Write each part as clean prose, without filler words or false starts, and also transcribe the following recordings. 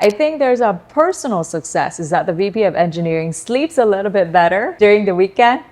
I think there's a personal success is that the VP of engineering sleeps a little bit better during the weekend.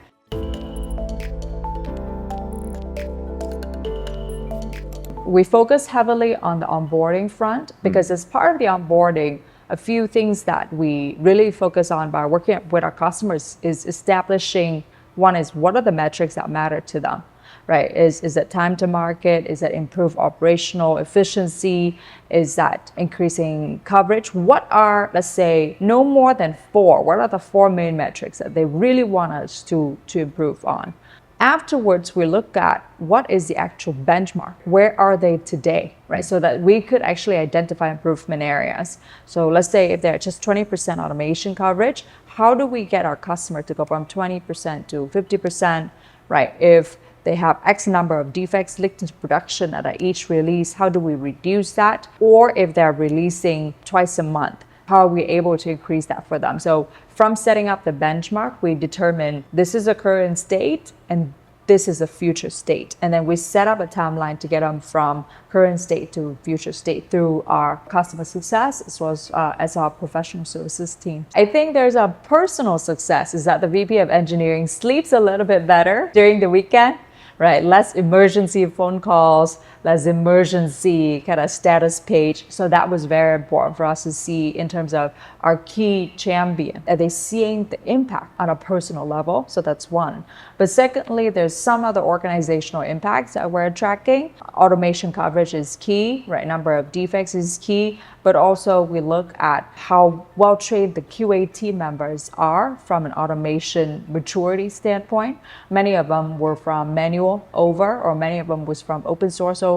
We focus heavily on the onboarding front because as part of the onboarding, a few things that we really focus on by working with our customers is establishing, one is what are the metrics that matter to them, right? Is it time to market? Is it improved operational efficiency? Is that increasing coverage? What are, let's say, no more than four? What are the four main metrics that they really want us to improve on? Afterwards, we look at what is the actual benchmark? Where are they today, right? So that we could actually identify improvement areas. So let's say if they're just 20% automation coverage, how do we get our customer to go from 20% to 50%, right? If they have X number of defects leaked into production at each release, how do we reduce that? Or if they're releasing twice a month, how are we able to increase that for them? So from setting up the benchmark, we determine this is a current state and this is a future state. And then we set up a timeline to get them from current state to future state through our customer success as well as our professional services team. I think there's a personal success is that the VP of engineering sleeps a little bit better during the weekend, right? Less emergency phone calls, less emergency kind of status page. So that was very important for us to see in terms of our key champion. Are they seeing the impact on a personal level? So that's one. But secondly, there's some other organizational impacts that we're tracking. Automation coverage is key, right? Number of defects is key. But also we look at how well trained the QA team members are from an automation maturity standpoint. Many of them were from manual over, or many of them was from open source over.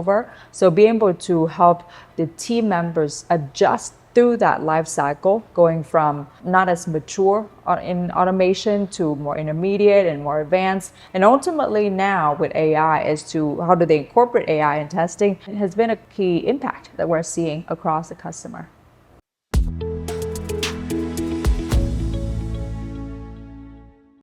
So being able to help the team members adjust through that life cycle, going from not as mature in automation to more intermediate and more advanced. And ultimately now with AI as to how do they incorporate AI in testing, it has been a key impact that we're seeing across the customer.